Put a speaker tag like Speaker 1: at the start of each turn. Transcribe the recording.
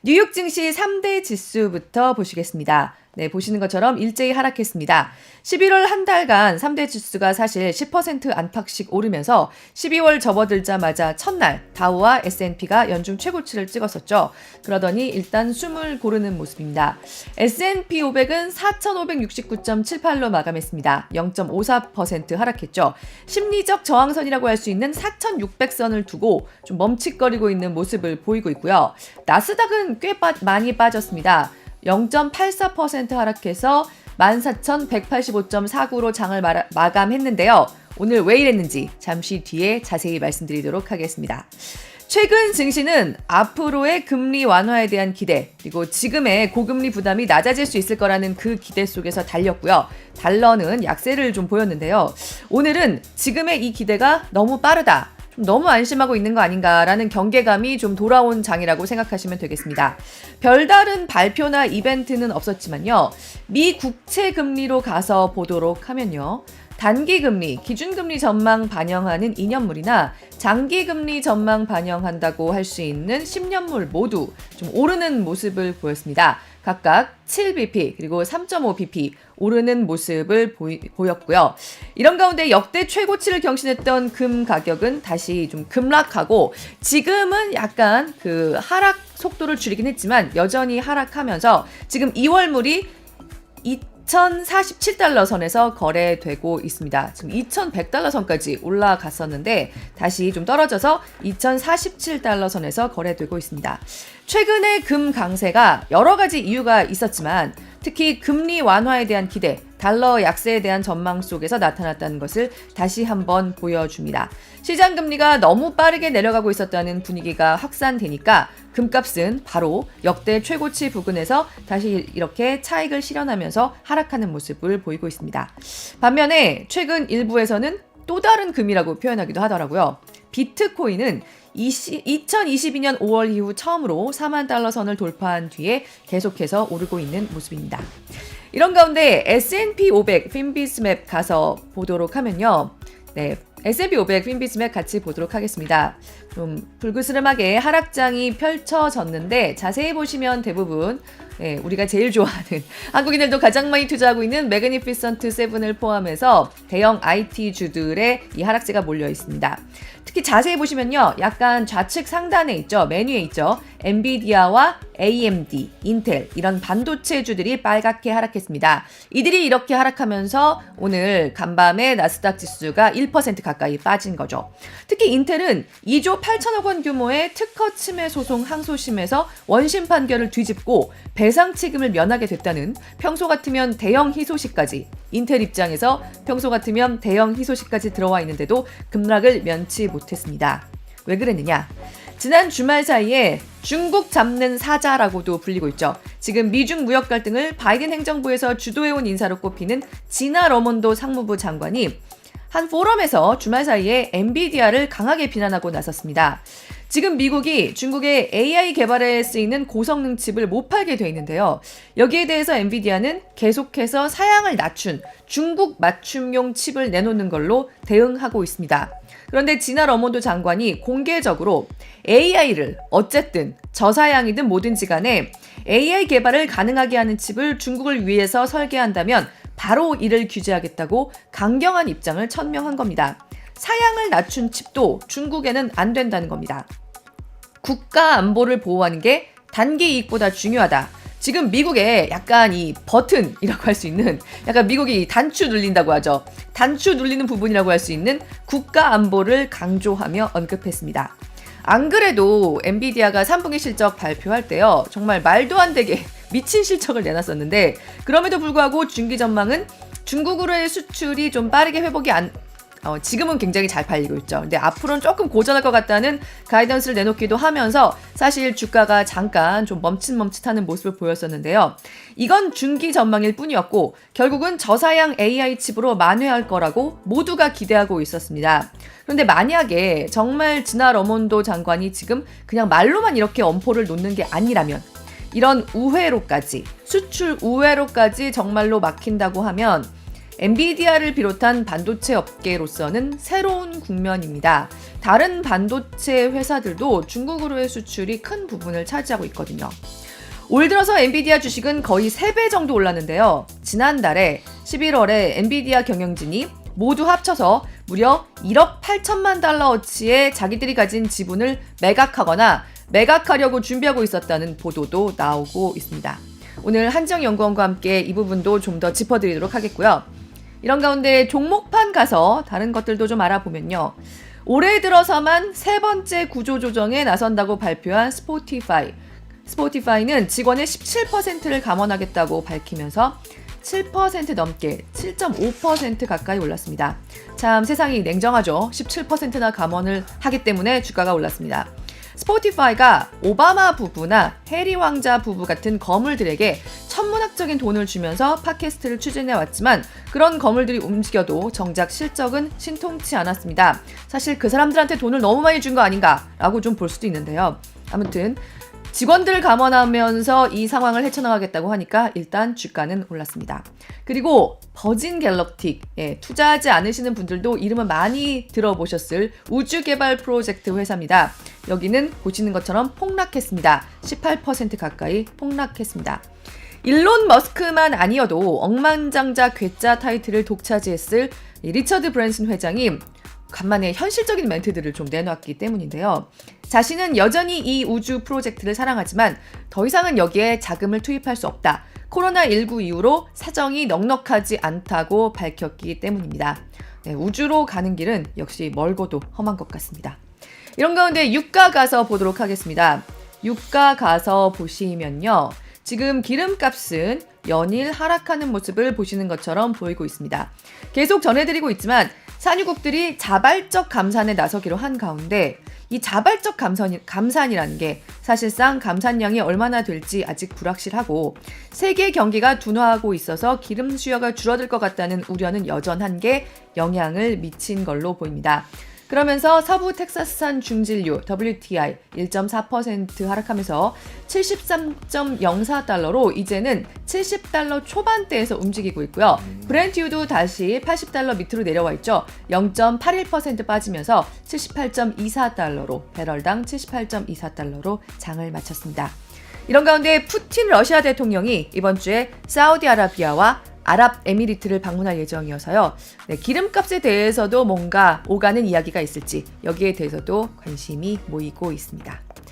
Speaker 1: 뉴욕 증시 3대 지수부터 보시겠습니다. 네, 보시는 것처럼 일제히 하락했습니다. 11월 한 달간 3대 지수가 사실 10% 안팎씩 오르면서 12월 접어들자마자 첫날 다우와 S&P가 연중 최고치를 찍었었죠. 그러더니 일단 숨을 고르는 모습입니다. S&P 500은 4,569.78로 마감했습니다. 0.54% 하락했죠. 심리적 저항선이라고 할 수 있는 4,600선을 두고 좀 멈칫거리고 있는 모습을 보이고 있고요. 나스닥은 꽤 많이 빠졌습니다. 0.84% 하락해서 14,185.49로 장을 마감했는데요. 오늘 왜 이랬는지 잠시 뒤에 자세히 말씀드리도록 하겠습니다. 최근 증시는 앞으로의 금리 완화에 대한 기대, 그리고 지금의 고금리 부담이 낮아질 수 있을 거라는 그 기대 속에서 달렸고요. 달러는 약세를 좀 보였는데요. 오늘은 지금의 이 기대가 너무 빠르다, 너무 안심하고 있는 거 아닌가라는 경계감이 좀 돌아온 장이라고 생각하시면 되겠습니다. 별다른 발표나 이벤트는 없었지만요. 미 국채 금리로 가서 보도록 하면요. 단기금리, 기준금리 전망 반영하는 2년물이나 장기금리 전망 반영한다고 할 수 있는 10년물 모두 좀 오르는 모습을 보였습니다. 각각 7bp 그리고 3.5bp 오르는 모습을 보였고요. 이런 가운데 역대 최고치를 경신했던 금 가격은 다시 좀 급락하고 지금은 약간 그 하락 속도를 줄이긴 했지만 여전히 하락하면서 지금 2월물이 2,047달러 선에서 거래되고 있습니다. 지금 2,100달러 선까지 올라갔었는데 다시 좀 떨어져서 2,047달러 선에서 거래되고 있습니다. 최근에 금 강세가 여러 가지 이유가 있었지만 특히 금리 완화에 대한 기대, 달러 약세에 대한 전망 속에서 나타났다는 것을 다시 한번 보여줍니다. 시장 금리가 너무 빠르게 내려가고 있었다는 분위기가 확산되니까 금값은 바로 역대 최고치 부근에서 다시 이렇게 차익을 실현하면서 하락하는 모습을 보이고 있습니다. 반면에 최근 일부에서는 또 다른 금이라고 표현하기도 하더라고요. 비트코인은 2022년 5월 이후 처음으로 4만 달러 선을 돌파한 뒤에 계속해서 오르고 있는 모습입니다. 이런 가운데 S&P 500 핀비스맵 가서 보도록 하면요. 네, S&P 500 핀비스맵 같이 보도록 하겠습니다. 좀 불그스름하게 하락장이 펼쳐졌는데 자세히 보시면 대부분 우리가 제일 좋아하는 한국인들도 가장 많이 투자하고 있는 매그니피선트 7을 포함해서 대형 IT주들의 이 하락세가 몰려 있습니다. 특히 자세히 보시면요. 약간 좌측 상단에 있죠. 메뉴에 있죠. 엔비디아와 AMD, 인텔 이런 반도체주들이 빨갛게 하락했습니다. 이들이 이렇게 하락하면서 오늘 간밤에 나스닥 지수가 1% 가까이 빠진 거죠. 특히 인텔은 2조 8천억 원 규모의 특허 침해 소송 항소심에서 원심 판결을 뒤집고 배상 책임을 면하게 됐다는 평소 같으면 대형 희소식까지 인텔 입장에서 평소 같으면 대형 희소식까지 들어와 있는데도 급락을 면치 못했습니다. 왜 그랬느냐? 지난 주말 사이에 중국 잡는 사자라고도 불리고 있죠. 지금 미중 무역 갈등을 바이든 행정부에서 주도해온 인사로 꼽히는 지나 러몬도 상무부 장관이 한 포럼에서 주말 사이에 엔비디아를 강하게 비난하고 나섰습니다. 지금 미국이 중국의 AI 개발에 쓰이는 고성능 칩을 못 팔게 돼 있는데요. 여기에 대해서 엔비디아는 계속해서 사양을 낮춘 중국 맞춤용 칩을 내놓는 걸로 대응하고 있습니다. 그런데 지나 러몬도 장관이 공개적으로 AI를 어쨌든 저사양이든 뭐든지 간에 AI 개발을 가능하게 하는 칩을 중국을 위해서 설계한다면 바로 이를 규제하겠다고 강경한 입장을 천명한 겁니다. 사양을 낮춘 칩도 중국에는 안 된다는 겁니다. 국가 안보를 보호하는 게 단기 이익보다 중요하다. 지금 미국의 약간 이 버튼이라고 할 수 있는 약간 미국이 단추 눌린다고 하죠. 단추 눌리는 부분이라고 할 수 있는 국가 안보를 강조하며 언급했습니다. 안 그래도 엔비디아가 3분기 실적 발표할 때요. 정말 말도 안 되게 미친 실적을 내놨었는데 그럼에도 불구하고 중기 전망은 중국으로의 수출이 좀 빠르게 회복이 지금은 굉장히 잘 팔리고 있죠. 근데 앞으로는 조금 고전할 것 같다는 가이던스를 내놓기도 하면서 사실 주가가 잠깐 좀 멈칫멈칫하는 모습을 보였었는데요. 이건 중기 전망일 뿐이었고 결국은 저사양 AI 칩으로 만회할 거라고 모두가 기대하고 있었습니다. 그런데 만약에 정말 지나 러몬도 장관이 지금 그냥 말로만 이렇게 엄포를 놓는 게 아니라면 이런 우회로까지 수출 우회로까지 정말로 막힌다고 하면 엔비디아를 비롯한 반도체 업계로서는 새로운 국면입니다. 다른 반도체 회사들도 중국으로의 수출이 큰 부분을 차지하고 있거든요. 올 들어서 엔비디아 주식은 거의 3배 정도 올랐는데요. 지난달에 11월에 엔비디아 경영진이 모두 합쳐서 무려 1억 8천만 달러어치의 자기들이 가진 지분을 매각하거나 매각하려고 준비하고 있었다는 보도도 나오고 있습니다. 오늘 한정연구원과 함께 이 부분도 좀 더 짚어드리도록 하겠고요. 이런 가운데 종목판 가서 다른 것들도 좀 알아보면요. 올해 들어서만 3번째 구조조정에 나선다고 발표한 스포티파이. 스포티파이는 직원의 17%를 감원하겠다고 밝히면서 7% 넘게 7.5% 가까이 올랐습니다. 참 세상이 냉정하죠. 17%나 감원을 하기 때문에 주가가 올랐습니다. 스포티파이가 오바마 부부나 해리 왕자 부부 같은 거물들에게 천문학적인 돈을 주면서 팟캐스트를 추진해왔지만 그런 거물들이 움직여도 정작 실적은 신통치 않았습니다. 사실 그 사람들한테 돈을 너무 많이 준 거 아닌가라고 좀 볼 수도 있는데요. 아무튼 직원들을 감원하면서 이 상황을 헤쳐나가겠다고 하니까 일단 주가는 올랐습니다. 그리고 버진 갤럭틱, 투자하지 않으시는 분들도 이름은 많이 들어보셨을 우주개발 프로젝트 회사입니다. 여기는 보시는 것처럼 폭락했습니다. 18% 가까이 폭락했습니다. 일론 머스크만 아니어도 억만장자 괴짜 타이틀을 독차지했을 리처드 브랜슨 회장이 간만에 현실적인 멘트들을 좀 내놨기 때문인데요. 자신은 여전히 이 우주 프로젝트를 사랑하지만 더 이상은 여기에 자금을 투입할 수 없다. 코로나19 이후로 사정이 넉넉하지 않다고 밝혔기 때문입니다. 우주로 가는 길은 역시 멀고도 험한 것 같습니다. 이런 가운데 유가 가서 보도록 하겠습니다. 유가 가서 보시면요. 지금 기름값은 연일 하락하는 모습을 보시는 것처럼 보이고 있습니다. 계속 전해드리고 있지만 산유국들이 자발적 감산에 나서기로 한 가운데 이 자발적 감산이라는 게 사실상 감산량이 얼마나 될지 아직 불확실하고 세계 경기가 둔화하고 있어서 기름 수요가 줄어들 것 같다는 우려는 여전한 게 영향을 미친 걸로 보입니다. 그러면서 서부 텍사스산 중진류 WTI 1.4% 하락하면서 73.04달러로 이제는 70달러 초반대에서 움직이고 있고요. 브렌트유도 다시 80달러 밑으로 내려와 있죠. 0.81% 빠지면서 78.24달러로 배럴당 78.24달러로 장을 마쳤습니다. 이런 가운데 푸틴 러시아 대통령이 이번 주에 사우디아라비아와 아랍에미리트를 방문할 예정이어서요. 기름값에 대해서도 뭔가 오가는 이야기가 있을지 여기에 대해서도 관심이 모이고 있습니다.